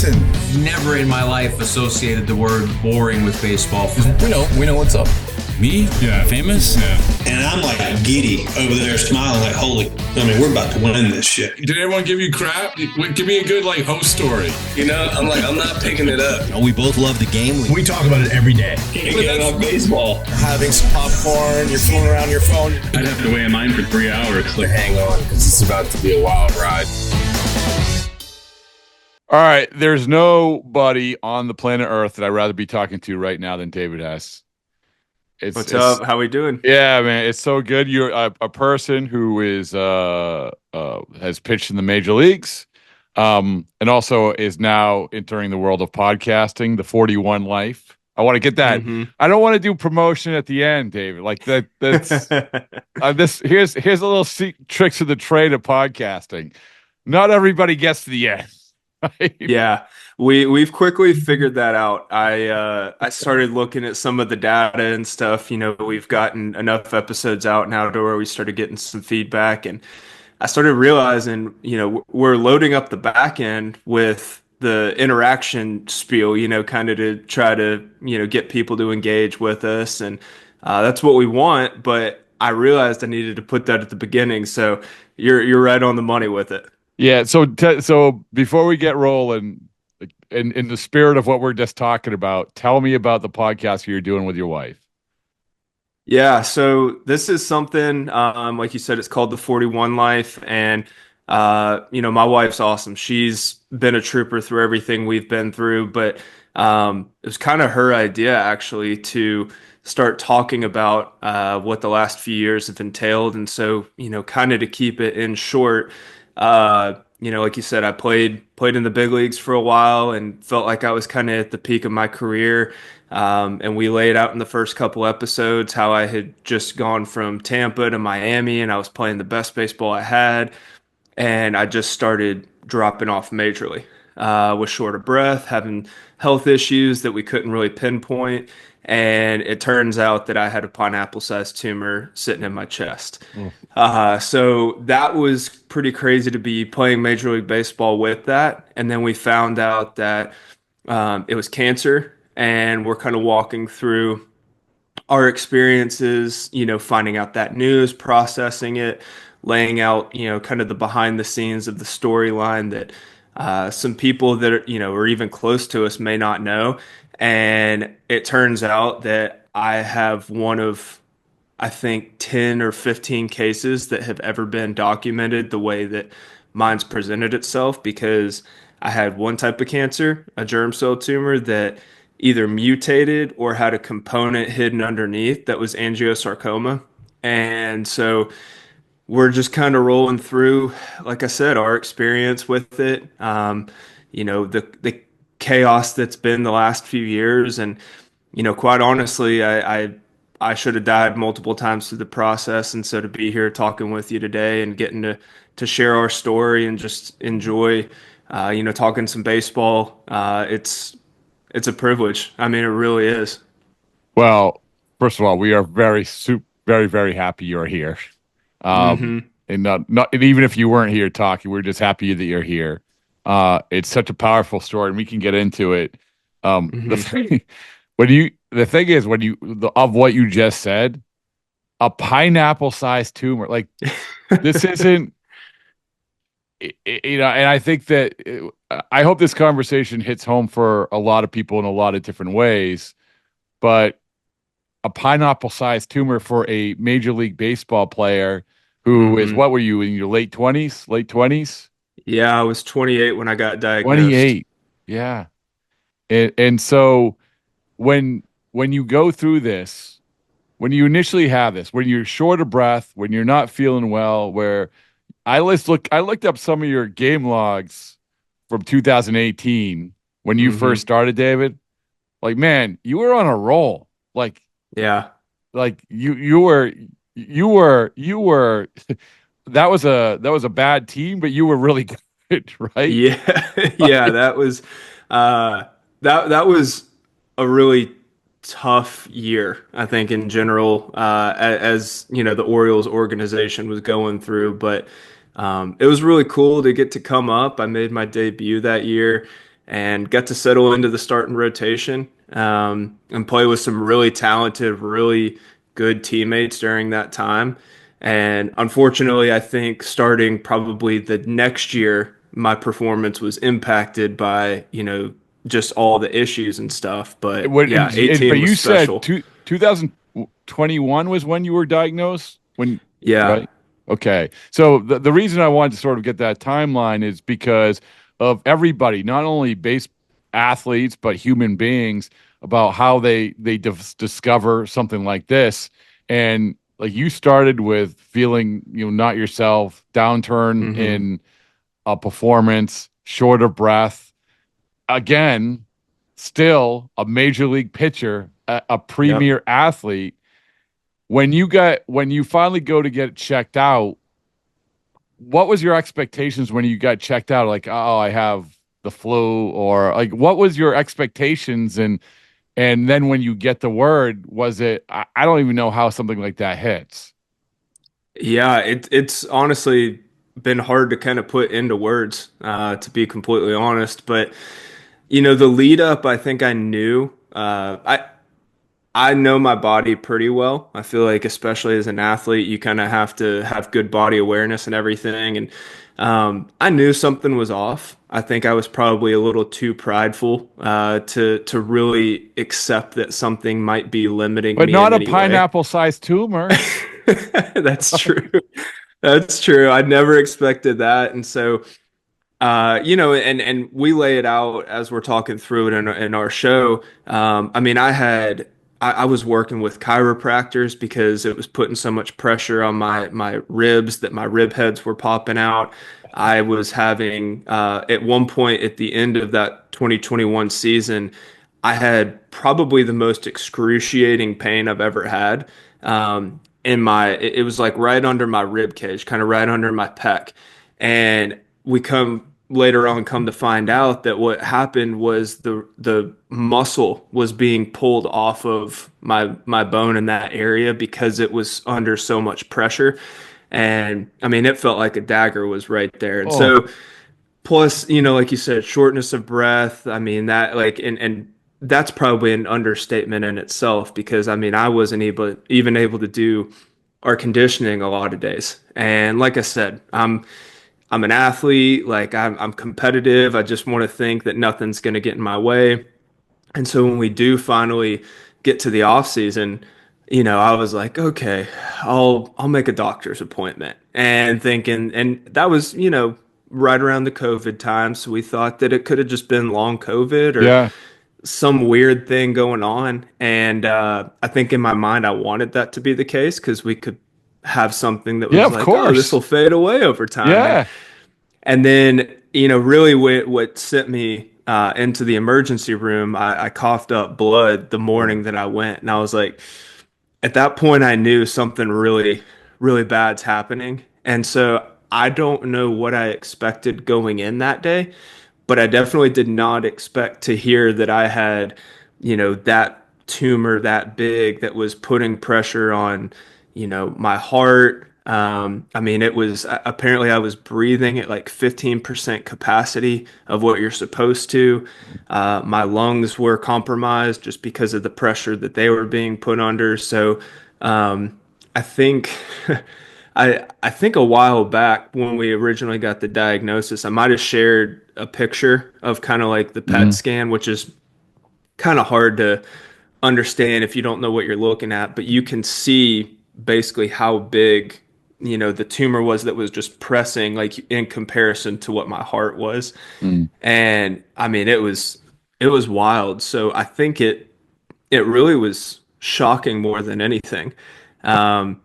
listen. Never in my life associated the word boring with baseball. We know what's up. Me? Yeah. Famous? Yeah. And I'm like giddy over there smiling like, we're about to win this shit. Did everyone give you crap? Give me a good host story. I'm not picking it up. We both love the game. We talk about it every day. Getting on baseball. Having some popcorn, you're fooling around your phone. I'd have to wait in line for 3 hours. Hang on, because it's about to be a wild ride. All right, there's nobody on the planet Earth that I'd rather be talking to right now than David Hess. What's up? How we doing? Yeah, man, it's so good. You're a person who is has pitched in the major leagues, and also is now entering the world of podcasting, the 41 life. I want to get that. Mm-hmm. I don't want to do promotion at the end, David. Like that. That's here's a little tricks of the trade of podcasting. Not everybody gets to the end. Right? Yeah. We've quickly figured that out. I started looking at some of the data and stuff. We've gotten enough episodes out now to where we started getting some feedback, and I started realizing, we're loading up the back end with the interaction spiel, kind of to try to, get people to engage with us, and that's what we want. But I realized I needed to put that at the beginning, so you're right on the money with it. Yeah. So before we get rolling. In the spirit of what we're just talking about, tell me about the podcast you're doing with your wife. Yeah, so this is something, like you said, it's called The 41 Life, and my wife's awesome. She's been a trooper through everything we've been through, but it was kind of her idea, actually, to start talking about what the last few years have entailed, and so, kind of to keep it in short, like you said, I played in the big leagues for a while and felt like I was kind of at the peak of my career. And we laid out in the first couple episodes how I had just gone from Tampa to Miami and I was playing the best baseball I had. And I just started dropping off majorly. Was short of breath, having health issues that we couldn't really pinpoint. And it turns out that I had a pineapple-sized tumor sitting in my chest. So that was pretty crazy to be playing Major League Baseball with that. And then we found out that it was cancer, and we're kind of walking through our experiences, finding out that news, processing it, laying out, kind of the behind the scenes of the storyline that some people that are even close to us may not know. And it turns out that I have one of, I think, 10 or 15 cases that have ever been documented the way that mine's presented itself, because I had one type of cancer, a germ cell tumor that either mutated or had a component hidden underneath that was angiosarcoma. And so we're just kind of rolling through, like I said, our experience with it, the chaos that's been the last few years. And, quite honestly, I should have died multiple times through the process. And so to be here talking with you today and getting to share our story and just enjoy, talking some baseball, it's a privilege. I mean, it really is. Well, first of all, we are very, very happy you're here. And not even if you weren't here talking, we're just happy that you're here. It's such a powerful story, and we can get into it. The thing is, of what you just said, a pineapple-sized tumor, like this isn't, and I think that I hope this conversation hits home for a lot of people in a lot of different ways, but a pineapple-sized tumor for a Major League Baseball player who is, what were you, in your late 20s? Late 20s? Yeah, I was 28 when I got diagnosed. 28, yeah. And so when you go through this, when you initially have this, when you're short of breath, when you're not feeling well, where I looked up some of your game logs from 2018 when you first started, David. Like, man, you were on a roll. Like, yeah, like you were that was a bad team, but you were really good, right? Yeah. Yeah, that was that was a really tough year, I think, in general, as the Orioles organization was going through. But it was really cool to get to come up. I made my debut that year, and got to settle into the starting rotation, and play with some really talented, really good teammates during that time. And unfortunately, I think starting probably the next year, my performance was impacted by, just all the issues and stuff. But yeah, But 18 was you said special. 2021 was when you were diagnosed? Yeah. Right? Okay. So the reason I wanted to sort of get that timeline is because of everybody, not only base athletes, but human beings, about how they discover something like this. And like you started with feeling, not yourself, downturn Hmm. in a performance, short of breath. Again, still a major league pitcher, a Yep. premier athlete. When you finally go to get checked out, what was your expectations when you got checked out? Like, oh, I have the flu, or like, what was your expectations? And then when you get the word, was it? I don't even know how something like that hits. Yeah, it's honestly been hard to kind of put into words, to be completely honest. But the lead up, I think I knew. I know my body pretty well. I feel like, especially as an athlete, you kind of have to have good body awareness and everything. And I knew something was off. I think I was probably a little too prideful to really accept that something might be limiting But me not in a any way. pineapple-sized tumor. That's true. That's true. I never expected that. And so, and we lay it out as we're talking through it in our show. I mean, I was working with chiropractors because it was putting so much pressure on my ribs that my rib heads were popping out. I was having, at one point at the end of that 2021 season, I had probably the most excruciating pain I've ever had. It was like right under my rib cage, kind of right under my pec. And we come to find out that what happened was the muscle was being pulled off of my bone in that area because it was under so much pressure. And I mean, it felt like a dagger was right there. And Oh, so, plus, like you said, shortness of breath. I mean, that like, and that's probably an understatement in itself, because I mean, I wasn't even able to do our conditioning a lot of days. And like I said, I'm an athlete, like I'm competitive. I just want to think that nothing's going to get in my way. And so when we do finally get to the off season, I was like, okay, I'll make a doctor's appointment, and thinking, and that was, right around the COVID time. So we thought that it could have just been long COVID or yeah. some weird thing going on. And I think in my mind, I wanted that to be the case because we could have something that Yeah, was of like, oh, this course. will fade away over time. And Yeah. and then, really what sent me into the emergency room, I coughed up blood the morning that I went. And I was like, at that point, I knew something really, really bad's happening. And so I don't know what I expected going in that day, but I definitely did not expect to hear that I had, that tumor that big that was putting pressure on, my heart. I mean, it was apparently I was breathing at like 15% capacity of what you're supposed to. My lungs were compromised just because of the pressure that they were being put under. So, I think I think a while back when we originally got the diagnosis, I might have shared a picture of kind of like the PET Mhm. scan, which is kind of hard to understand if you don't know what you're looking at, but you can see basically how big, the tumor was that was just pressing like in comparison to what my heart was. Mm. And I mean, it was wild. So I think it really was shocking more than anything. Um,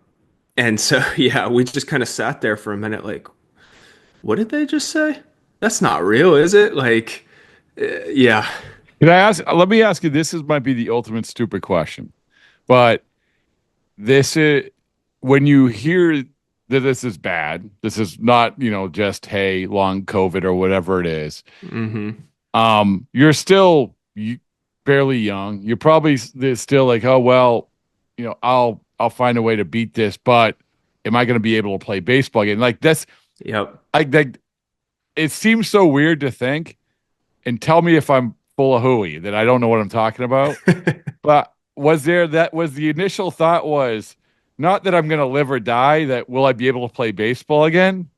and so, yeah, we just kind of sat there for a minute, like, what did they just say? That's not real, is it? Like, yeah. Can I ask? Let me ask you. Might be the ultimate stupid question, but this is when you hear that this is bad. This is not, just hey, long COVID or whatever it is. Hmm. You're still fairly young. You're probably still like, oh well, I'll find a way to beat this, but am I going to be able to play baseball again? Like this, Yep. like that. It seems so weird to think, and tell me if I'm full of hooey that I don't know what I'm talking about. But was the initial thought was not that I'm going to live or die, that will I be able to play baseball again?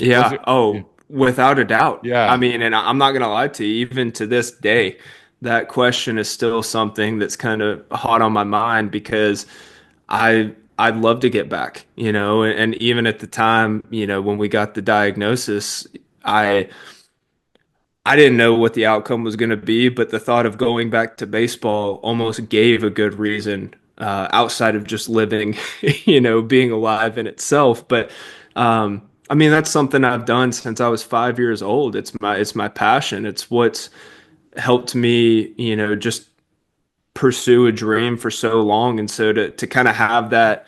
Was Yeah. it? Yeah. Oh, without a doubt. I Yeah. mean, and I'm not gonna lie to you, even to this day, that question is still something that's kind of hot on my mind because I'd love to get back, and even at the time, when we got the diagnosis, I I didn't know what the outcome was going to be, but the thought of going back to baseball almost gave a good reason outside of just living, being alive in itself. But I mean, that's something I've done since I was 5 years old. It's my passion. It's what's helped me, just pursue a dream for so long. And so to kind of have that,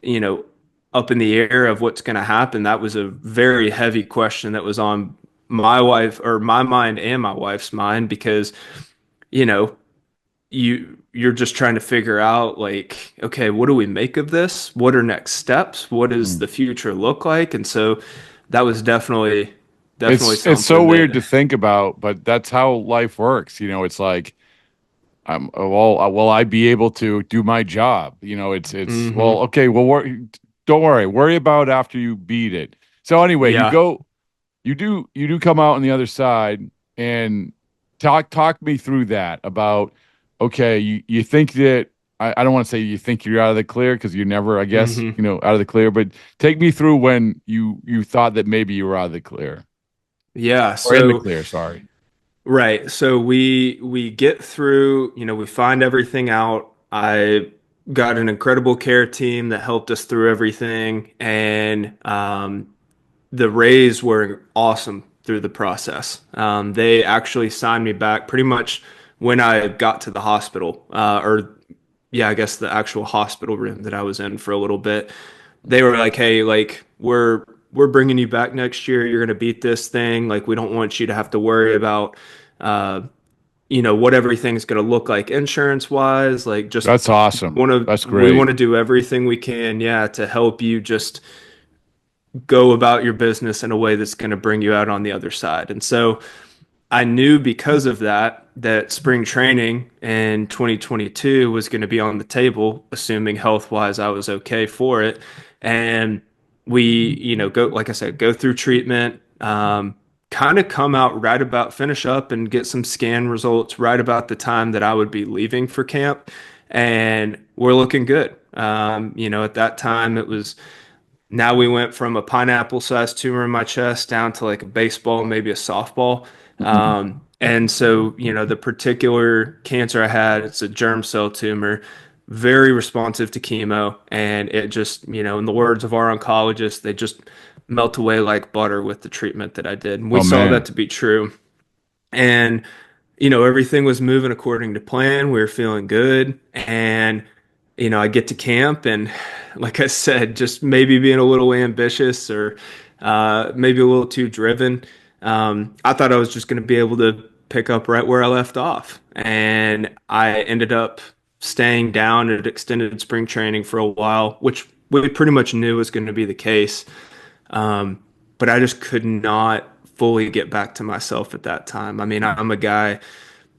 you know, up in the air of what's going to happen, that was a very heavy question that was on my mind and my wife's mind because, you know, you're just trying to figure out like, okay, what do we make of this? What are next steps? What does Mm. the future look like? And so that was definitely It's so something weird to that, think about, but that's how life works. It's like will I be able to do my job? Well, hmm okay, well, don't worry, worry about after you beat it. So anyway, yeah. you do come out on the other side and talk me through that about, okay, you think that I don't want to say you think you're out of the clear because you're never, I guess, hmm out of the clear, but take me through when you thought that maybe you were out of the clear Yeah. or in the So, clear, sorry. right. So we get through, we find everything out. I got an incredible care team that helped us through everything, and the Rays were awesome through the process. They actually signed me back pretty much when I got to the hospital, or yeah, I guess the actual hospital room that I was in for a little bit. They were like, "Hey, like we're bringing you back next year. You're gonna beat this thing. Like we don't want you to have to worry about, uh, what everything's gonna look like insurance wise. Like just That's awesome. want to That's we want great. to do everything we can, yeah, to help you just go about your business in a way that's going to bring you out on the other side." And so I knew because of that spring training in 2022 was going to be on the table, assuming health wise I was okay for it. And we, go, like I said, go through treatment, kind of come out right about finish up and get some scan results right about the time that I would be leaving for camp. And we're looking good. At that time it was now we went from a pineapple sized tumor in my chest down to like a baseball, maybe a softball. Mhm. And so, the particular cancer I had, it's a germ cell tumor, very responsive to chemo. And it just, in the words of our oncologist, they just melt away like butter with the treatment that I did. And we Oh saw that man. to be true. And, everything was moving according to plan. We were feeling good. And, I get to camp and, like I said, just maybe being a little ambitious or maybe a little too driven. I thought I was just going to be able to pick up right where I left off. And I ended up staying down at extended spring training for a while, which we pretty much knew was going to be the case. But I just could not fully get back to myself at that time. I mean, I'm a guy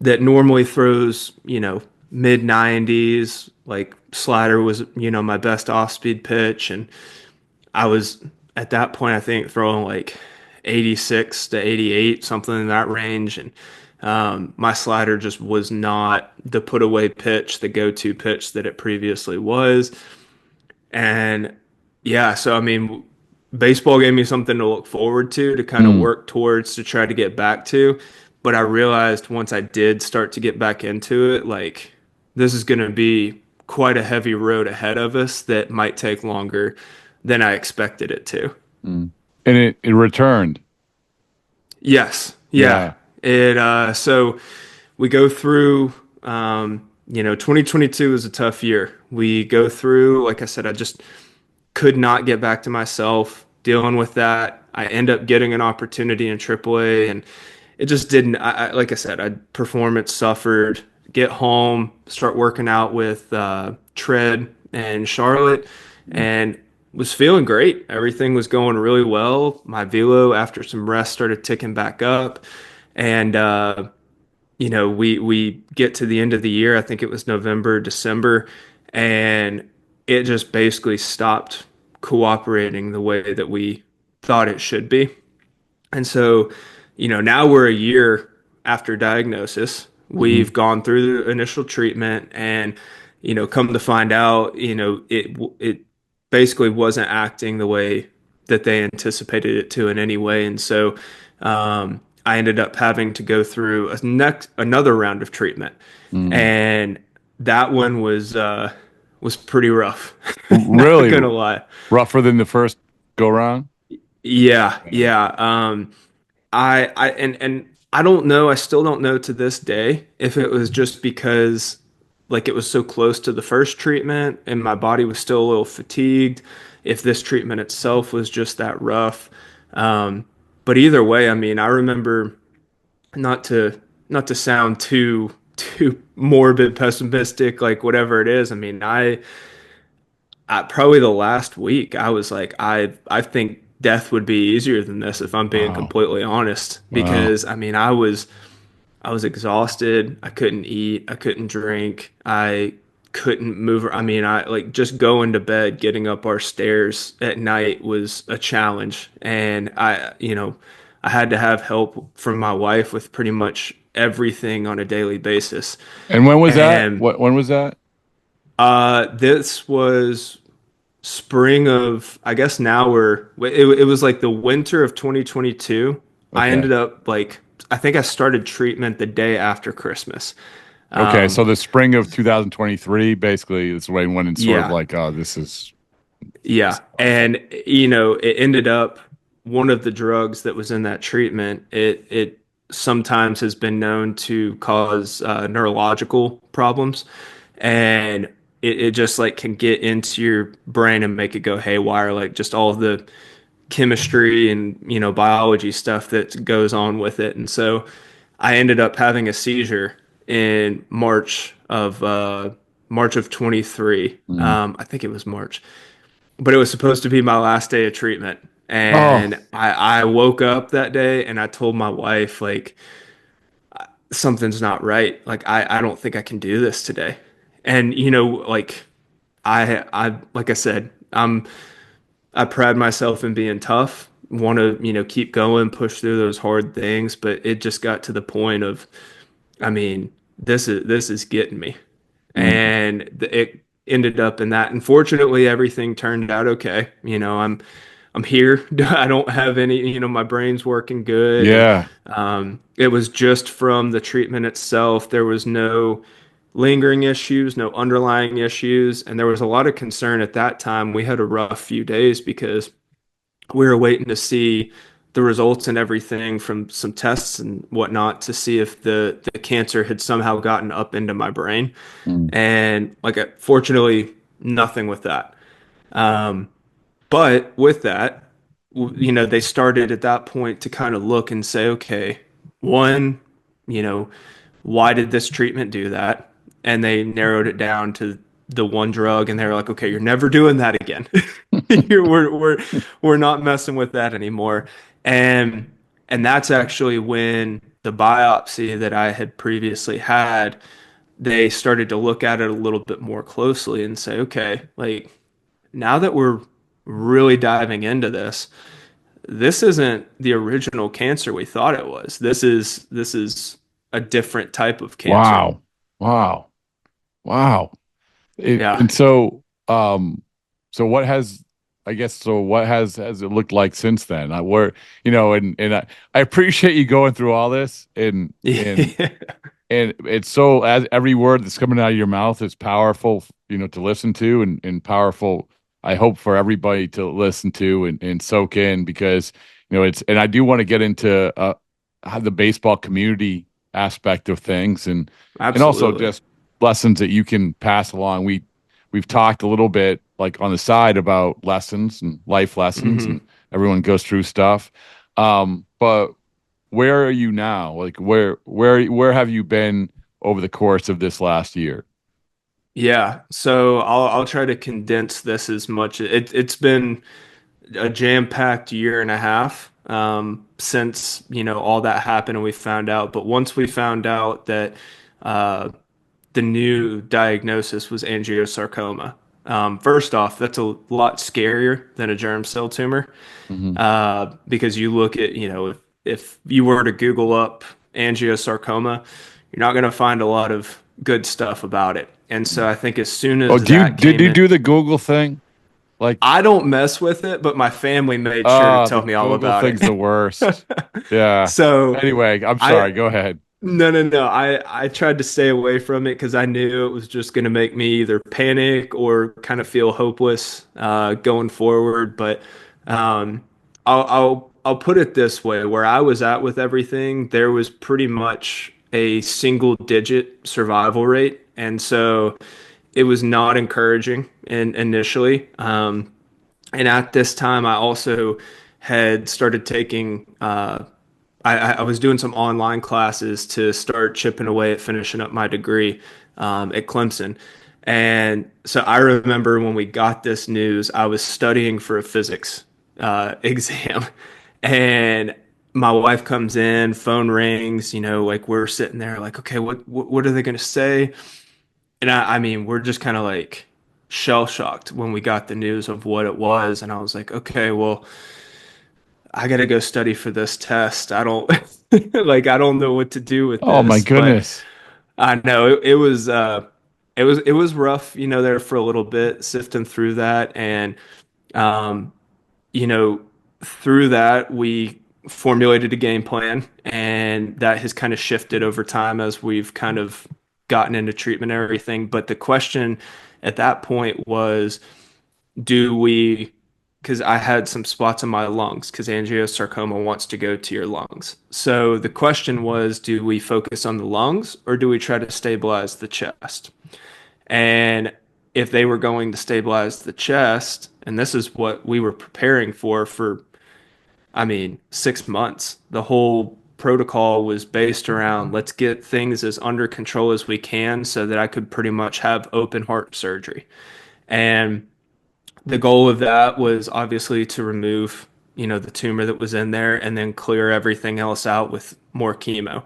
that normally throws, mid 90s. Like slider was, my best off speed pitch. And I was at that point, I think, throwing like 86 to 88, something in that range. And my slider just was not the put away pitch, the go to pitch that it previously was. And yeah, so I mean, baseball gave me something to look forward to kind of Mm. work towards, to try to get back to. But I realized once I did start to get back into it, like this is going to be quite a heavy road ahead of us that might take longer than I expected it to. Mm. And it returned. Yes. Yeah. Yeah. So we go through 2022 was a tough year. We go through, like I said, I just could not get back to myself dealing with that. I end up getting an opportunity in AAA, and it just didn't. Like I said, performance suffered. Get home, start working out with Tread and Charlotte, and was feeling great. Everything was going really well. My velo after some rest started ticking back up, And we get to the end of the year. I think it was November, December, and it just basically stopped cooperating the way that we thought it should be. And so, now we're a year after diagnosis. We've gone through the initial treatment, and come to find out, it basically wasn't acting the way that they anticipated it to in any way. And so, I ended up having to go through another round of treatment, and that one was pretty rough. Really Not gonna lie. rougher than the first go round. Yeah, yeah. And I don't know. I still don't know to this day if it was just because like it was so close to the first treatment and my body was still a little fatigued, if this treatment itself was just that rough. But either way, I mean, I remember not to sound too morbid, pessimistic, like whatever it is. I mean, I probably the last week I was like, I think death would be easier than this if I'm being Wow. completely honest. Wow. Because I mean, I was exhausted. I couldn't eat. I couldn't drink. I couldn't move. I mean, I like just going to bed, getting up our stairs at night was a challenge. And I had to have help from my wife with pretty much everything on a daily basis. And when was that? And When was that? this was spring of, I guess now it was like the winter of 2022. I Okay. ended up like, I think I started treatment the day after Christmas. Okay, Um, so the spring of 2023, basically, is when it's sort of yeah, like, oh, this is. yeah. And, it ended up one of the drugs that was in that treatment, it sometimes has been known to cause neurological problems. And it just like can get into your brain and make it go haywire, like just all of the chemistry and biology stuff that goes on with it. And so I ended up having a seizure in March of 23. Mm. I think it was March, but it was supposed to be my last day of treatment. Oh, And I woke up that day and I told my wife, like, something's not right. Like, I don't think I can do this today. And, like, like I said, I pride myself in being tough, want to, keep going, push through those hard things. But it just got to the point of, I mean, this is getting me. mm, And it ended up in that. Unfortunately, everything turned out okay. I'm here. I don't have any, my brain's working good. And yeah. it was just from the treatment itself. There was no lingering issues, no underlying issues. And there was a lot of concern at that time. We had a rough few days because we were waiting to see the results and everything from some tests and whatnot to see if the cancer had somehow gotten up into my brain. Mm. And like, fortunately, nothing with that. Um, but with that, they started at that point to kind of look and say, okay, one, you know, why did this treatment do that? And they narrowed it down to the one drug, and they were like, okay, you're never doing that again. We're not messing with that anymore. And that's actually when the biopsy that I had previously had, they started to look at it a little bit more closely and say, okay, like now that we're really diving into this, this isn't the original cancer we thought it was. This is a different type of cancer. Wow. Wow. Wow. Yeah. And so, so what has, I guess, so what has it looked like since then? I appreciate you going through all this, and it's so, as every word that's coming out of your mouth is powerful, to listen to, and powerful, I hope, for everybody to listen to and soak in, because, and I do want to get into how the baseball community aspect of things, and also Absolutely. just lessons that you can pass along. We've talked a little bit like on the side about lessons and life lessons, Hmm. and everyone goes through stuff. But where are you now? Like where have you been over the course of this last year? Yeah. So I'll try to condense this as much. It's been a jam-packed year and a half. since, all that happened and we found out. But once we found out that uh, the new diagnosis was angiosarcoma, first off, that's a lot scarier than a germ cell tumor, Mhm. because you look at, if you were to Google up angiosarcoma, you're not going to find a lot of good stuff about it. And so I think as soon Oh, as that did came you in, do the Google thing? Like, I don't mess with it, but my family made sure to the tell me all Google about thing's it. the worst. Yeah. So Anyway, I'm I sorry. Go ahead. no, no, no. I tried to stay away from it because I knew it was just going to make me either panic or kind of feel hopeless going forward. But um, I'll put it this way: where I was at with everything, there was pretty much a single digit survival rate, and so it was not encouraging initially. And at this time, I also had started taking I was doing some online classes to start chipping away at finishing up my degree at Clemson. And so I remember when we got this news, I was studying for a physics exam. And my wife comes in, phone rings, like we're sitting there like, okay, what are they going to say? And I mean, we're just kind of like shell shocked when we got the news of what it was. And I was like, okay, well, I gotta go study for this test. I don't I don't know what to do with Oh my this, but goodness. I know it was rough, there for a little bit, sifting through that. And um, you know, through that we formulated a game plan, and that has kind of shifted over time as we've kind of gotten into treatment and everything. But the question at that point was, do we, because I had some spots in my lungs, because angiosarcoma wants to go to your lungs. So the question was, do we focus on the lungs or do we try to stabilize the chest? And if they were going to stabilize the chest, and this is what we were preparing for, I mean, 6 months, the whole protocol was based around let's get things as under control as we can so that I could pretty much have open heart surgery. And the goal of that was obviously to remove, the tumor that was in there and then clear everything else out with more chemo.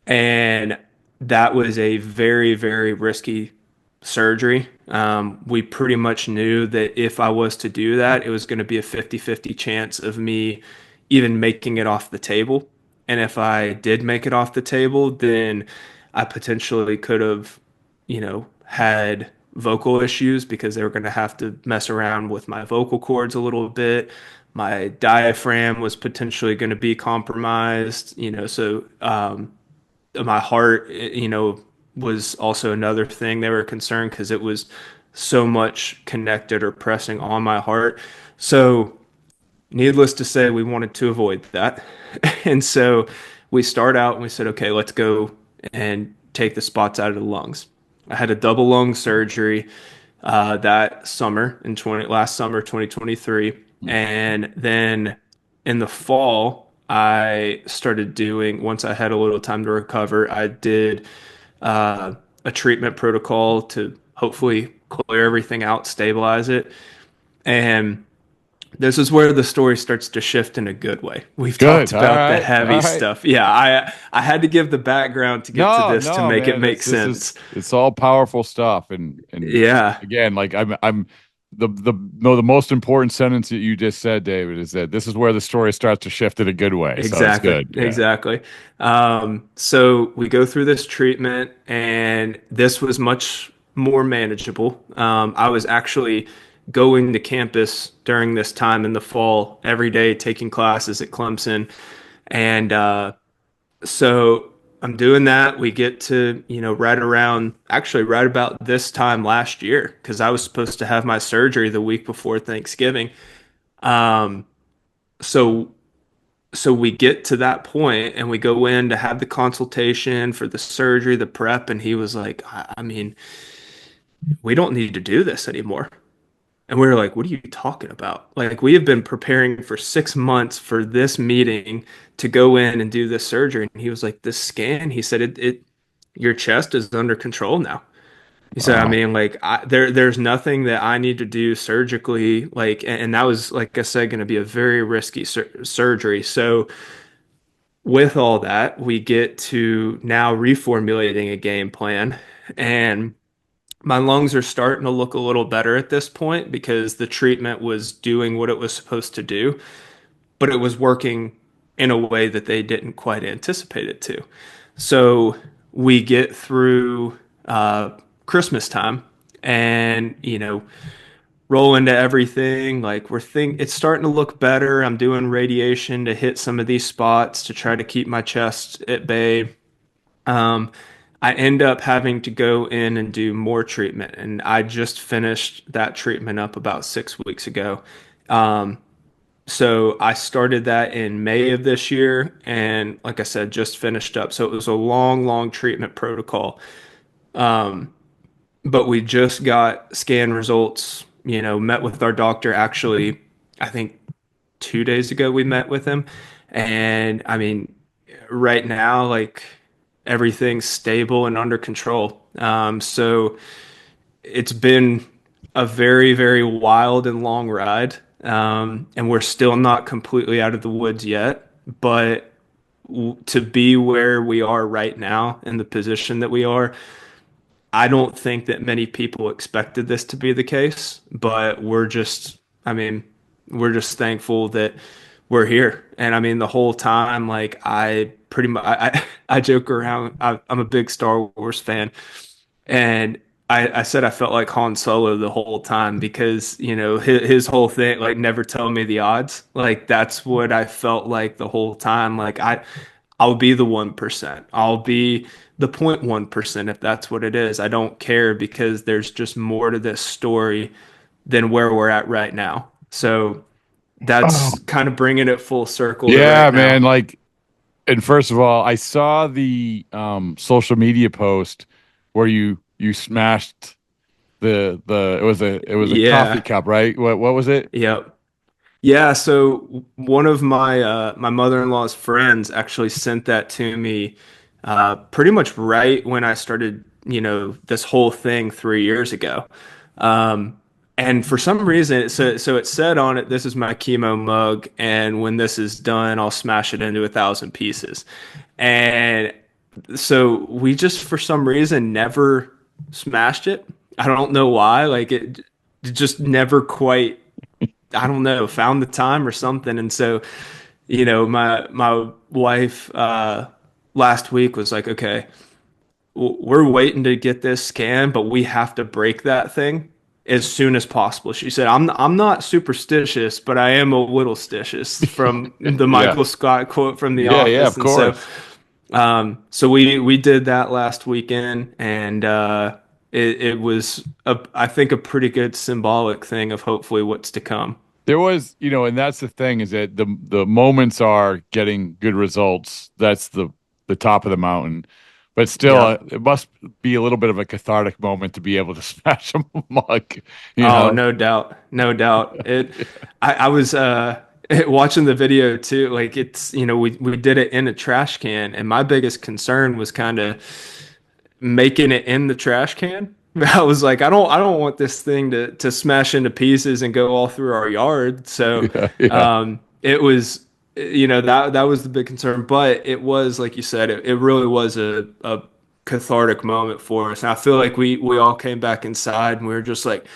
And that was a very, very risky surgery. We pretty much knew that if I was to do that, it was going to be a 50-50 chance of me even making it off the table. And if I did make it off the table, then I potentially could have, had vocal issues because they were going to have to mess around with my vocal cords a little bit. My diaphragm was potentially going to be compromised, so my heart, was also another thing they were concerned because it was so much connected or pressing on my heart. So, needless to say, we wanted to avoid that. And so we start out and we said, okay, let's go and take the spots out of the lungs. I had a double lung surgery that summer last summer 2023, and then in the fall I started doing, once I had a little time to recover, I did uh, a treatment protocol to hopefully clear everything out, stabilize it, and this is where the story starts to shift in a good way. We've talked Good. All about the right. All heavy right. stuff. Yeah, I had to give the background to get to No, this to no, make it man. make This is sense. it's all powerful stuff. And Yeah, again, like I'm the no the most important sentence that you just said, David, is that this is where the story starts to shift in a good way. So it's exactly, good. Yeah. exactly. So we go through this treatment, and this was much more manageable. I was actually going to campus during this time in the fall every day, taking classes at Clemson, and so I'm doing that. We get to, right around, actually, right about this time last year, because I was supposed to have my surgery the week before Thanksgiving. Um, so so we get to that point and we go in to have the consultation for the surgery, the prep, and he was like, I mean, we don't need to do this anymore. And we were like, what are you talking about? Like, we have been preparing for 6 months for this meeting to go in and do this surgery. And he was like, this scan, he said, your chest is under control now. So I Wow. mean, like there's nothing that I need to do surgically, like, and that was, like I said, going to be a very risky surgery. So with all that, we get to now reformulating a game plan, and my lungs are starting to look a little better at this point because the treatment was doing what it was supposed to do, but it was working in a way that they didn't quite anticipate it to. So we get through Christmas time, and roll into everything. Like it's starting to look better. I'm doing radiation to hit some of these spots to try to keep my chest at bay. Um, I end up having to go in and do more treatment, and I just finished that treatment up about 6 weeks ago. Um, so I started that in May of this year, and like I said, just finished up. So it was a long, long treatment protocol. But we just got scan results, met with our doctor actually, I think 2 days ago we met with him. And I mean, right now, like everything's stable and under control. So it's been a very, very wild and long ride. And we're still not completely out of the woods yet, but to be where we are right now in the position that we are, I don't think that many people expected this to be the case, but I mean, we're just thankful that we're here. And I mean, the whole time, like I pretty much, I joke around. I'm a big Star Wars fan, and I said I felt like Han Solo the whole time because, his whole thing, like never tell me the odds. Like that's what I felt like the whole time. Like I'll be the 1%. I'll be the 0.1% if that's what it is. I don't care because there's just more to this story than where we're at right now. So Oh. that's kind of bringing it full circle to Yeah, right now. man. Like, and first of all, I saw the social media post where you smashed it was a coffee Yeah. cup, right? What was it? Yep. Yeah, so one of my mother-in-law's friends actually sent that to me pretty much right when I started, this whole thing 3 years ago. Um, and for some reason, so it said on it, "This is my chemo mug, and when this is done, I'll smash it into 1,000 pieces." And so we just, for some reason, never smashed it. I don't know why. Like it just never quite, I don't know, found the time or something. And so, my wife last week was like, "Okay, we're waiting to get this scan, but we have to break that thing as soon as possible." She said, "I'm not superstitious, but I am a little stitious," from the Yeah. Michael Scott quote from The Yeah, Office. of And so, course. we did that last weekend, and it was I think a pretty good symbolic thing of hopefully what's to come. There was, and that's the thing is that the moments are getting good results. That's the top of the mountain. But still, Yeah. it must be a little bit of a cathartic moment to be able to smash a mug, you Oh, know? no doubt. No doubt. I was watching the video too. Like it's, we did it in a trash can, and my biggest concern was kind of making it in the trash can. I was like, I don't want this thing to smash into pieces and go all through our yard. So, Yeah, yeah. it was, that was the big concern. But it was, like you said, it really was a cathartic moment for us. And I feel like we all came back inside and we were just like,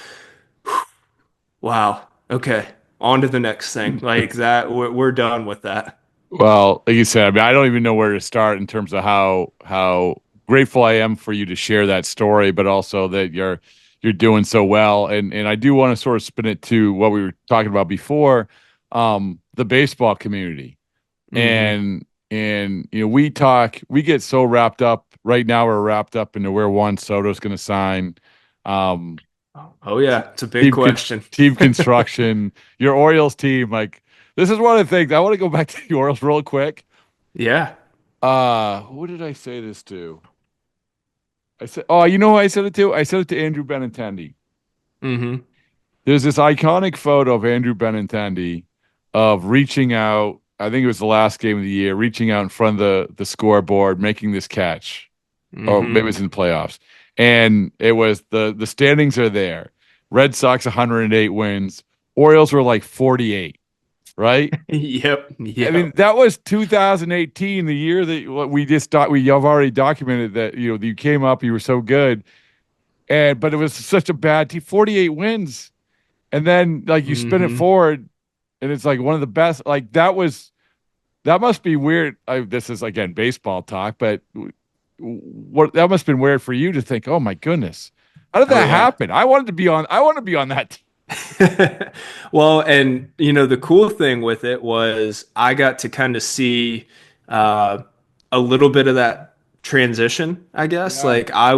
wow, okay, on to the next thing. Like that, we're done with that. Well, like you said, I mean, I don't even know where to start in terms of how grateful I am for you to share that story, but also that you're doing so well. And I do want to sort of spin it to what we were talking about before, the baseball community. Hmm. And we get so wrapped up right now. We're wrapped up into where Juan Soto's going to sign. Um, Oh yeah, it's a big team question. team construction, your Orioles team. Like this is one of the things I want to go back to the Orioles real quick. Yeah. Who did I say this to? I said, oh, you know who I said it to? I said it to Andrew Benintendi. Hmm. There's this iconic photo of Andrew Benintendi of reaching out. I think it was the last game of the year, reaching out in front of the scoreboard, making this catch, or maybe Hmm. it's in the playoffs. and it was the standings are there. Red Sox 108 wins. Orioles were like 48, right? Yep. I mean, Yep. that was 2018, the year that we just thought we have already documented that you came up, you were so good, but it was such a bad team, 48 wins, and then like you spin it Hmm. forward, and it's like one of the best. Like that must be weird. This is again baseball talk, but what that must have been weird for you to think, oh my goodness, how did Oh that yeah. happen? I wanted to be on. I want to be on that team. Well, and the cool thing with it was I got to kind of see uh, a little bit of that transition, I guess. Yeah. Like I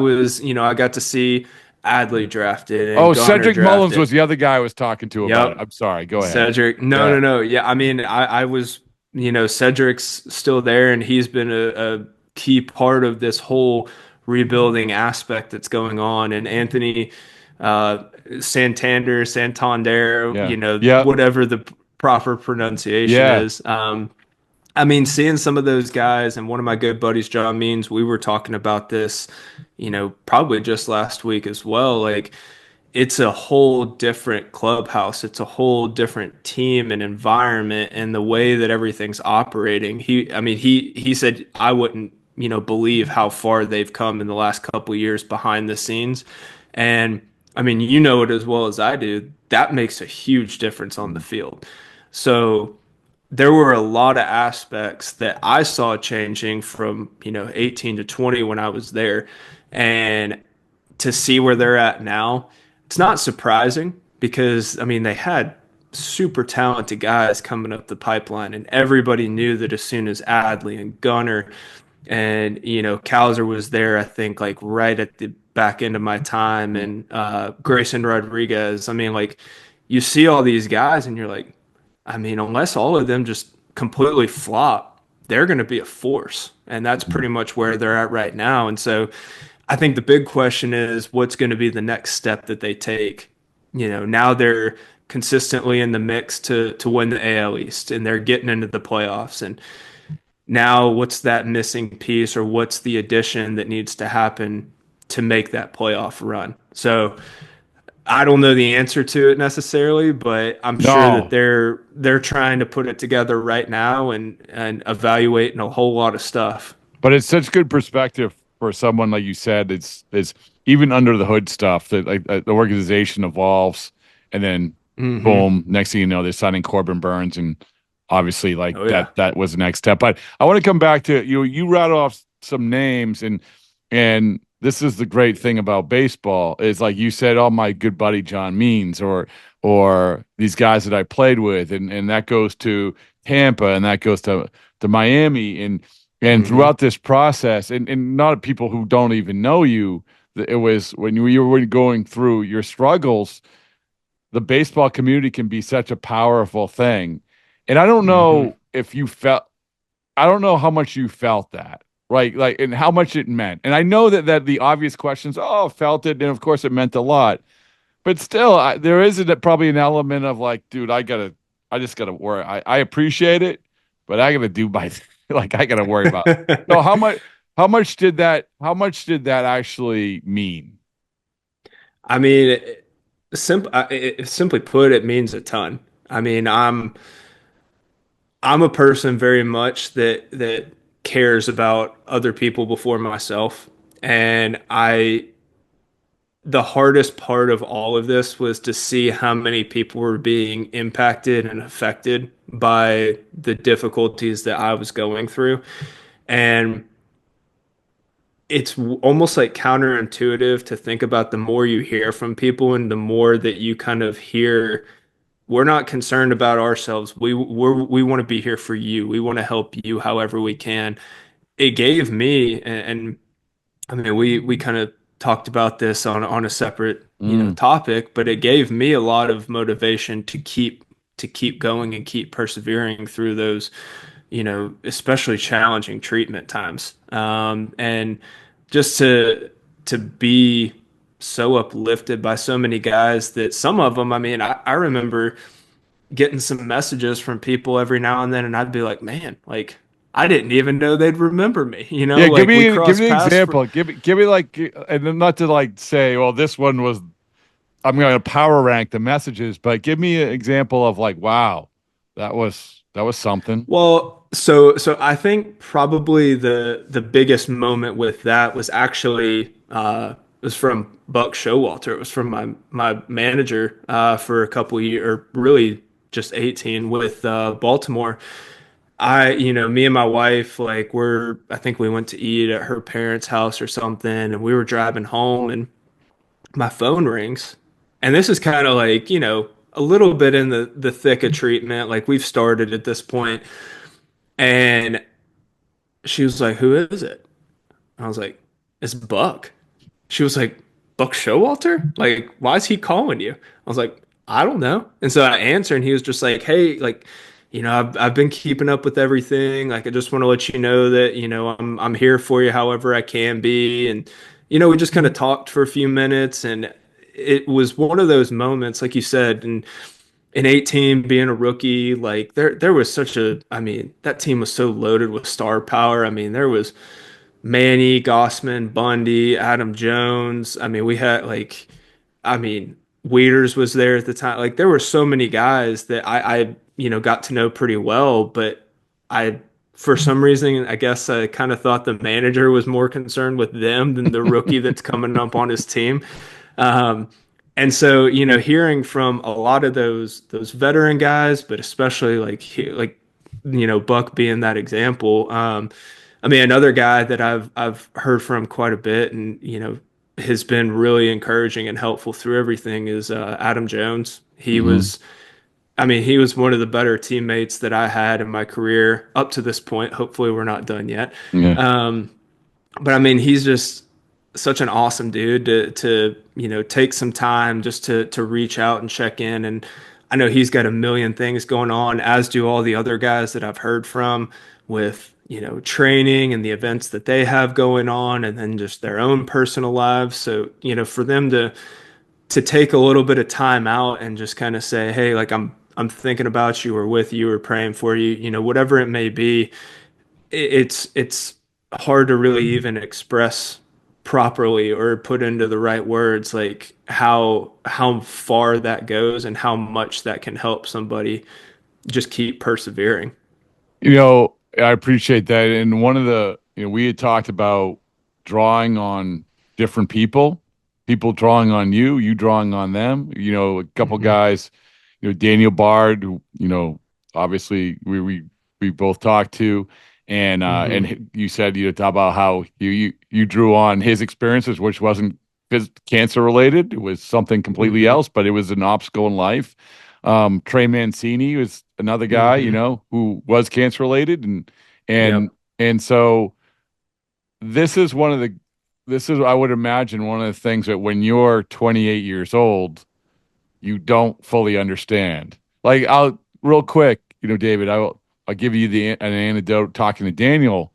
got to see Adley drafted and Oh, Gunnar Cedric Mullins was drafted. the other guy I was talking to about it. Yep. I'm sorry. Go ahead. Cedric. No, Yeah. no, no. Yeah, I mean, I was, Cedric's still there, and he's been a key part of this whole rebuilding aspect that's going on. And Anthony Santander, Yeah. Yeah. whatever the proper pronunciation Yeah. is. I mean, seeing some of those guys, and one of my good buddies, John Means, we were talking about this, probably just last week as well. Like, it's a whole different clubhouse. It's a whole different team and environment and the way that everything's operating. I mean, he said I wouldn't, believe how far they've come in the last couple of years behind the scenes. And I mean, you know it as well as I do. That makes a huge difference on the field. So there were a lot of aspects that I saw changing from, 18 to 20 when I was there. And to see where they're at now, it's not surprising because I mean they had super talented guys coming up the pipeline, and everybody knew that as soon as Adley and Gunner and Cowser was there, I think like right at the back end of my time, and Grayson Rodriguez. I mean, like you see all these guys, and you're like, I mean, unless all of them just completely flop, they're going to be a force. And that's pretty much where they're at right now. And so I think the big question is what's going to be the next step that they take. Now they're consistently in the mix to win the AL East, and they're getting into the playoffs. And now what's that missing piece, or what's the addition that needs to happen to make that playoff run? So I don't know the answer to it necessarily, but I'm sure that No, they're trying to put it together right now and evaluating a whole lot of stuff. but it's such good perspective for someone like you said. It's even under the hood stuff that like the organization evolves, and then Hmm. boom, next thing you know, they're signing Corbin Burns, and obviously like Oh yeah. that was the next step. But I want to come back to you rattle off some names, and this is the great thing about baseball is like you said, oh my good buddy John Means or these guys that I played with, and that goes to Tampa, and that goes to Miami, and Hmm. throughout this process, and not people who don't even know you, it was when you were going through your struggles, the baseball community can be such a powerful thing. And I don't Hmm. know if you felt, I don't know how much you felt that, right? Like, and how much it meant. And I know that the obvious questions, oh, felt it. And of course it meant a lot, but still, there is probably an element of like, dude, I just gotta worry. I appreciate it, but I gotta do my, like, I gotta worry about. So how much did that actually mean? I mean, simply put, it means a ton. I mean, I'm a person very much that cares about other people before myself, and the hardest part of all of this was to see how many people were being impacted and affected by the difficulties that I was going through. And it's almost like counterintuitive to think about the more you hear from people and the more that you kind of hear, we're not concerned about ourselves. We want to be here for you. We want to help you however we can. It gave me, and I mean, we kind of talked about this on a separate, Mm, topic, but it gave me a lot of motivation to keep going and keep persevering through those, especially challenging treatment times. And just to be so uplifted by so many guys that some of them, I mean, I remember getting some messages from people every now and then, and I'd be like, man, like I didn't even know they'd remember me. Yeah, Like we give crossed me an paths for, example. Give me like, and then not to like say, well, this one was. I'm going to power rank the messages, but give me an example of like, wow, that was something. well, so I think probably the biggest moment with that was actually was from Buck Showalter. It was from my manager for a couple of years, or really just 18 with Baltimore. Me and my wife, like I think we went to eat at her parents' house or something, and we were driving home, and my phone rings. And this is kind of like, a little bit in the thick of treatment. Like we've started at this point. And she was like, "Who is it?" I was like, "It's Buck." She was like, "Buck Showalter? Like, why is he calling you?" I was like, "I don't know." And so I answered, and he was just like, "Hey, like, I've been keeping up with everything. Like, I just want to let you know that, I'm here for you however I can be." And, we just kind of talked for a few minutes, and it was one of those moments, like you said, and in 18 being a rookie, like there was I mean, that team was so loaded with star power. I mean, there was Manny, Gossman, Bundy, Adam Jones. I mean, we had like, I mean, Wieters was there at the time. Like there were so many guys that I got to know pretty well, but I, for some reason, I guess I kind of thought the manager was more concerned with them than the rookie that's coming up on his team. Um, and so, hearing from a lot of those veteran guys, but especially Buck being that example. I mean, another guy that I've heard from quite a bit, and has been really encouraging and helpful through everything is Adam Jones. Mm-hmm. I mean, he was one of the better teammates that I had in my career up to this point. Hopefully, we're not done yet. Yeah. But I mean, he's just such an awesome dude to take some time just to reach out and check in. And I know he's got a million things going on, as do all the other guys that I've heard from with training and the events that they have going on, and then just their own personal lives. So for them to take a little bit of time out and just kind of say, hey, like I'm thinking about you or with you or praying for you, whatever it may be, it's hard to really even express properly or put into the right words like how far that goes and how much that can help somebody just keep persevering. I appreciate that. And one of we had talked about drawing on different people drawing on you, you drawing on them. A couple Mhm. guys, Daniel Bard, who, obviously we both talked to, and Mhm. you said talk about how you drew on his experiences, which wasn't cancer related. It was something completely Mhm. else, but it was an obstacle in life. Trey Mancini was another guy, Mhm. who was cancer related, and Yep. and so this is one of the this is I would imagine one of the things that when you're 28 years old, you don't fully understand. Like I'll real quick, David, I'll give you an anecdote talking to Daniel,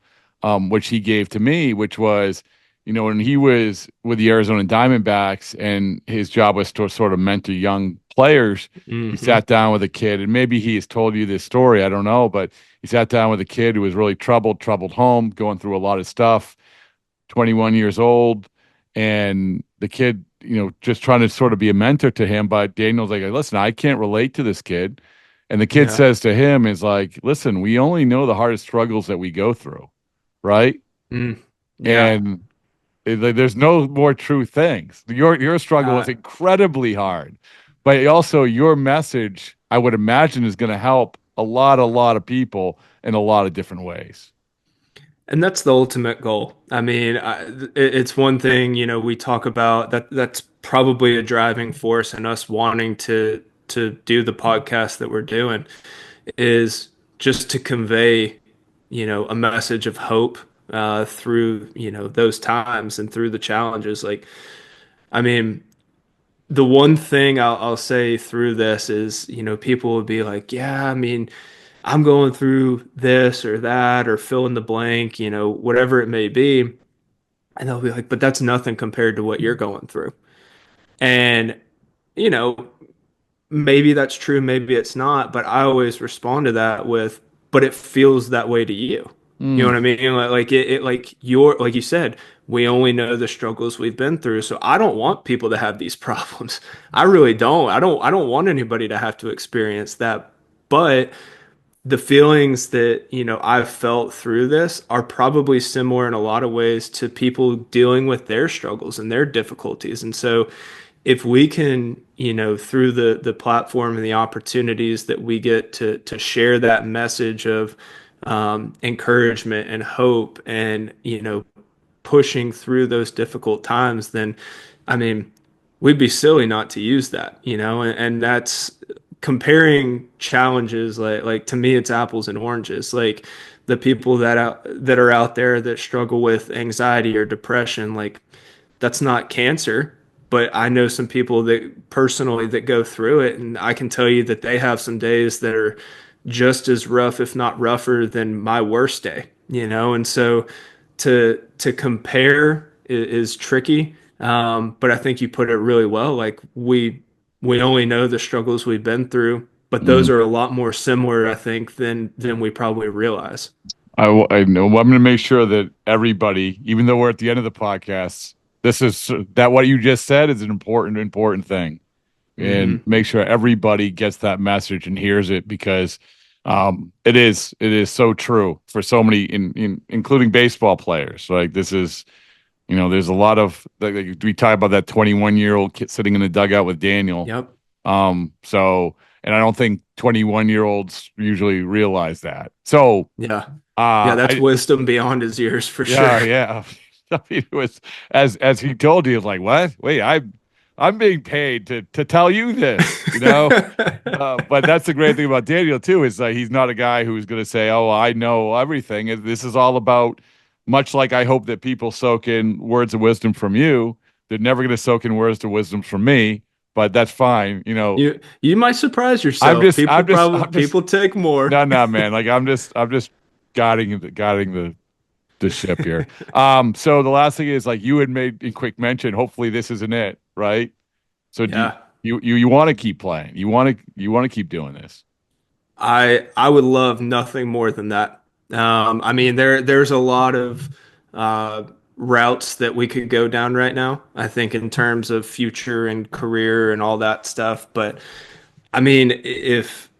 which he gave to me, which was, when he was with the Arizona Diamondbacks and his job was to sort of mentor young players, he Mhm. sat down with a kid, and maybe he has told you this story, I don't know, but he sat down with a kid who was really troubled home, going through a lot of stuff, 21 years old, and the kid, just trying to sort of be a mentor to him. But Daniel's like, listen, I can't relate to this kid. And the kid Yeah. says to him, is like, listen, we only know the hardest struggles that we go through, right? Mm. Yeah. And there's no more true things. Your struggle is Uh, incredibly hard, but also your message, I would imagine, is going to help a lot of people in a lot of different ways. And that's the ultimate goal. I mean, it's one thing, we talk about that. That's probably a driving force in us wanting to do the podcast that we're doing is just to convey, a message of hope through, those times and through the challenges. Like, I mean, the one thing I'll say through this is, people will be like, yeah, I mean, I'm going through this or that or fill in the blank, whatever it may be. And they'll be like, but that's nothing compared to what you're going through. And, you know, maybe that's true, maybe it's not, but I always respond to that with, but it feels that way to you. You know what I mean? Like you said, we only know the struggles we've been through. So I don't want people to have these problems. I really don't. I don't want anybody to have to experience that. But the feelings that, I've felt through this are probably similar in a lot of ways to people dealing with their struggles and their difficulties. And so if we can, through the platform and the opportunities that we get to share that message of encouragement and hope and, pushing through those difficult times, then I mean, we'd be silly not to use that, and that's comparing challenges. Like to me, it's apples and oranges. Like the people that are out there that struggle with anxiety or depression, like that's not cancer. But I know some people that personally that go through it, and I can tell you that they have some days that are just as rough, if not rougher, than my worst day. And so to compare is tricky. But I think you put it really well. Like we only know the struggles we've been through, but those are a lot more similar, I think, than we probably realize. I know. I'm going to make sure that everybody, even though we're at the end of the podcast, this is that what you just said is an important thing, and make sure everybody gets that message and hears it, because it is so true for so many, including baseball players. Like this is, there's a lot of like we talk about that 21-year-old kid sitting in the dugout with Daniel. Yep. So, and I don't think 21-year-olds usually realize that. So yeah. That's wisdom beyond his years for sure. Yeah. I mean, it was as he told you, like, what? Wait, I'm being paid to tell you this, But that's the great thing about Daniel too, is he's not a guy who's going to say, "Oh, I know everything." This is all about, much like I hope that people soak in words of wisdom from you. They're never going to soak in words of wisdom from me, but that's fine. You might surprise yourself. People take more. No, man. Like I'm just guiding the ship here. So the last thing is, like you had made in quick mention, hopefully this isn't it, right? So you want to keep playing. You want to keep doing this. I would love nothing more than that. I mean, there's a lot of routes that we could go down right now, I think, in terms of future and career and all that stuff. But I mean, if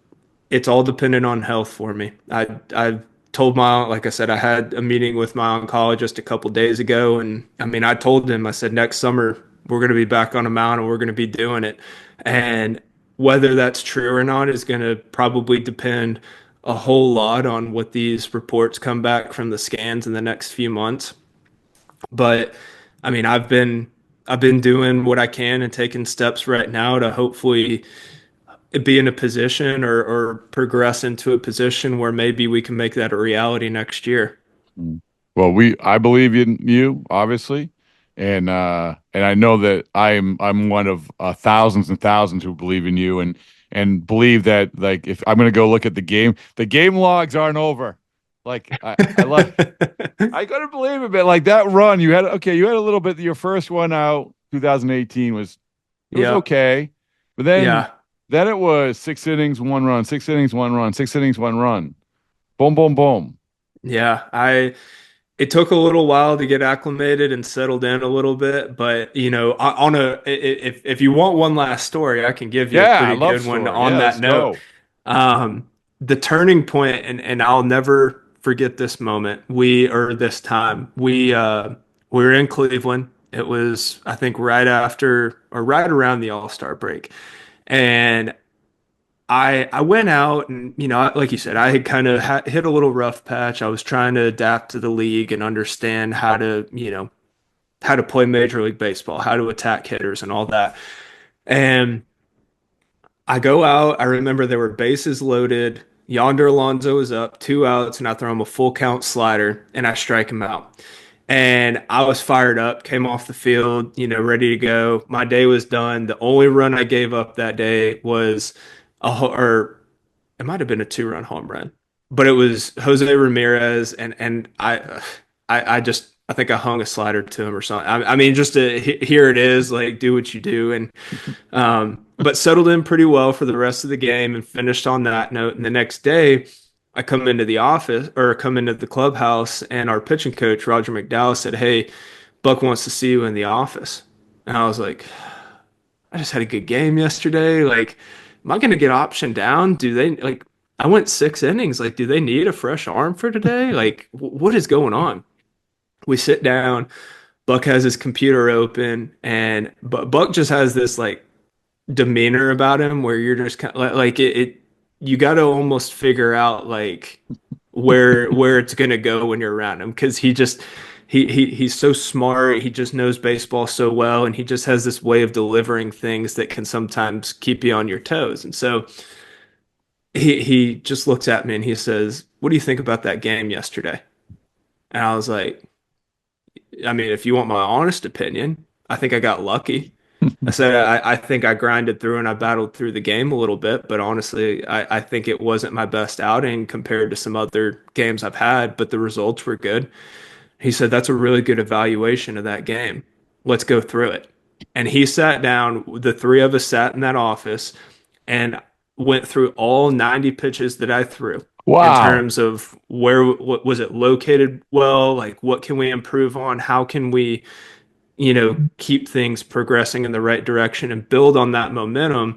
it's all dependent on health for me. I've told like I said, I had a meeting with my oncologist a couple days ago, and I mean, I told him, I said, next summer we're going to be back on a mound and we're going to be doing it. And whether that's true or not is going to probably depend a whole lot on what these reports come back from the scans in the next few months. But I mean, I've been doing what I can and taking steps right now to hopefully be in a position or progress into a position where maybe we can make that a reality next year. Well, I believe in you, obviously, and I know that I'm one of thousands and thousands who believe in you and believe that, like, if I'm going to go look at the game logs aren't over. Like I love, I couldn't believe it, but like that run you had a little bit. Your first one out, 2018 was okay, but then it was 6 innings, 1 run, 6 innings, 1 run, 6 innings, 1 run, boom, boom, boom. Yeah, it took a little while to get acclimated and settled in a little bit, but if you want one last story, I can give you a pretty good one on that note. The turning point, and I'll never forget this moment. This time we were in Cleveland. It was, I think, right after or right around the All-Star break. And I went out and, like you said, I had kind of hit a little rough patch. I was trying to adapt to the league and understand how to play Major League Baseball, how to attack hitters and all that. And I go out. I remember there were bases loaded. Yonder Alonso is up, 2 outs, and I throw him a full count slider and I strike him out. And I was fired up, came off the field, ready to go. My day was done. The only run I gave up that day was it might have been a 2-run home run, but it was Jose Ramirez. And I think I hung a slider to him or something. I mean, just here it is, like, do what you do. And, but settled in pretty well for the rest of the game and finished on that note. And the next day I come into the office or come into the clubhouse, and our pitching coach, Roger McDowell, said, "Hey, Buck wants to see you in the office." And I was like, I just had a good game yesterday. Like, am I going to get optioned down? Do they like, I went 6 innings. Like, do they need a fresh arm for today? Like, what is going on? We sit down. Buck has his computer open, and but Buck just has this like demeanor about him where you're just kind of like it you got to almost figure out like where it's going to go when you're around him, because he's so smart. He just knows baseball so well, and he just has this way of delivering things that can sometimes keep you on your toes. And so he just looks at me and he says, "What do you think about that game yesterday?" And I was like, I mean, if you want my honest opinion, I think I got lucky. I said, I think I grinded through and I battled through the game a little bit, but honestly, I think it wasn't my best outing compared to some other games I've had, but the results were good. He said, "That's a really good evaluation of that game. Let's go through it." And he sat down, the three of us sat in that office and went through all 90 pitches that I threw. Wow. In terms of what was it located well, like what can we improve on? How can we, keep things progressing in the right direction and build on that momentum,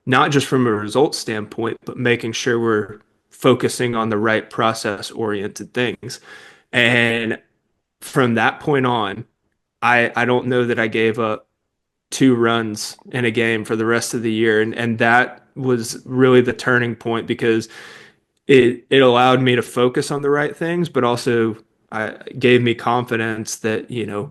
not just from a result standpoint, but making sure we're focusing on the right process oriented things. And from that point on, I don't know that I gave up 2 runs in a game for the rest of the year. And that was really the turning point, because it allowed me to focus on the right things, but also gave me confidence that,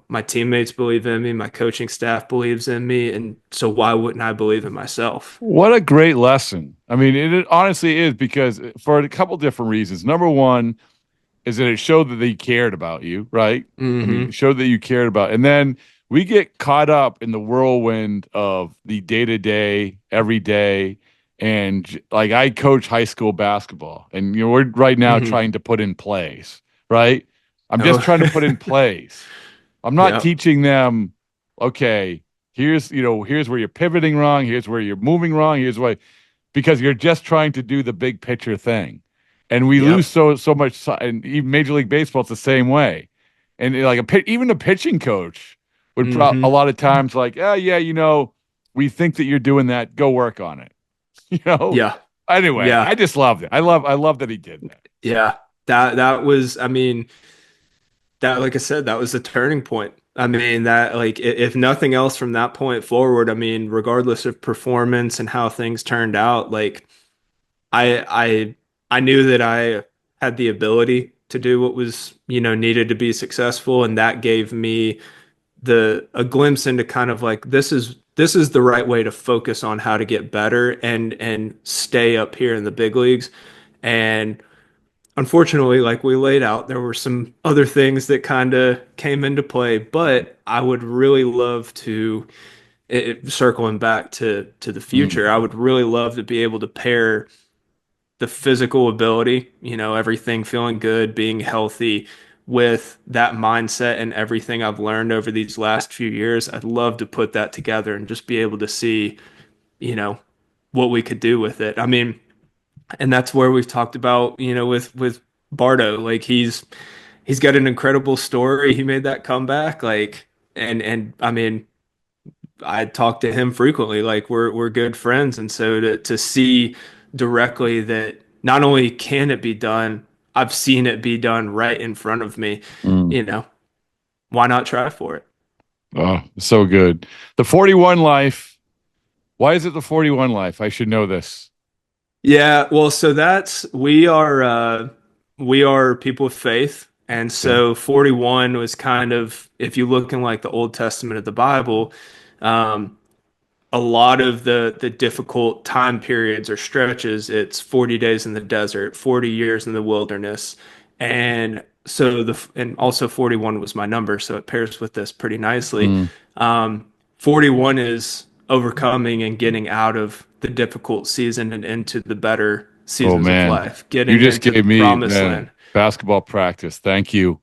my teammates believe in me, my coaching staff believes in me, and so why wouldn't I believe in myself? What a great lesson. I mean, it honestly is, because for a couple different reasons. Number one is that it showed that they cared about you, right? Mm-hmm. I mean, it showed that you cared about. And then we get caught up in the whirlwind of the day-to-day, every day. And like, I coach high school basketball, and we're right now trying to put in plays, right? I'm just trying to put in plays. I'm not teaching them, okay, here's where you're pivoting wrong, here's where you're moving wrong, here's why, because you're just trying to do the big picture thing. And we lose so much, and even Major League Baseball, it's the same way. And like even a pitching coach would a lot of times like, we think that you're doing that, go work on it. Yeah. Anyway, I just loved it. I love that he did that. Yeah. That was, I mean, that, like I said, that was the turning point. I mean, that, like, if nothing else from that point forward, I mean, regardless of performance and how things turned out, like, I knew that I had the ability to do what was, needed to be successful. And that gave me a glimpse into kind of like, this is the right way to focus on how to get better and stay up here in the big leagues. And unfortunately, like we laid out, there were some other things that kind of came into play, but I would really love to, circling back to the future, I would really love to be able to pair the physical ability, everything feeling good, being healthy, with that mindset and everything I've learned over these last few years. I'd love to put that together and just be able to see, what we could do with it. I mean, and that's where we've talked about, with Bardo, like he's got an incredible story. He made that comeback, like, and I mean, I talk to him frequently, like we're good friends. And so to see directly that not only can it be done, I've seen it be done right in front of me, why not try for it? Oh, so good. The 41 life. Why is it the 41 life? I should know this. Yeah, well, so we are people of faith. And so 41 was kind of, if you look in like the Old Testament of the Bible, a lot of the difficult time periods or stretches, it's 40 days in the desert, 40 years in the wilderness. And so and also 41 was my number, so it pairs with this pretty nicely. 41 is overcoming and getting out of the difficult season and into the better seasons of life. Getting you just into gave me promised land. Basketball practice. Thank you.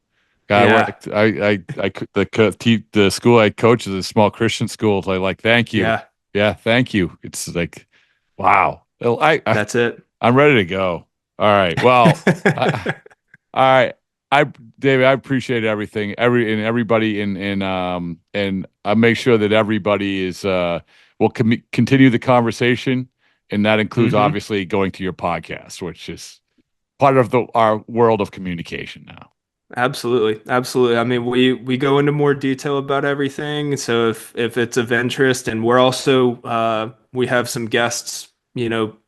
God, the school I coach is a small Christian school. So I like, thank you. Yeah, thank you. It's like, wow. That's it. I'm ready to go. All right. Well, all right. David, I appreciate everything, everybody, and I make sure that everybody is will continue the conversation, and that includes obviously going to your podcast, which is part of our world of communication now. Absolutely. Absolutely. I mean, we go into more detail about everything. So if it's of interest, and we're also we have some guests,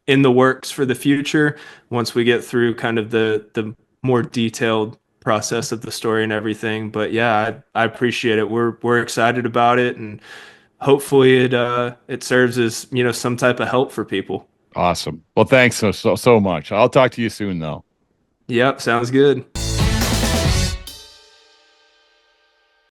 in the works for the future once we get through kind of the more detailed process of the story and everything. But yeah, I appreciate it. We're excited about it, and hopefully it serves as, some type of help for people. Awesome. Well, thanks so much. I'll talk to you soon, though. Yep, sounds good.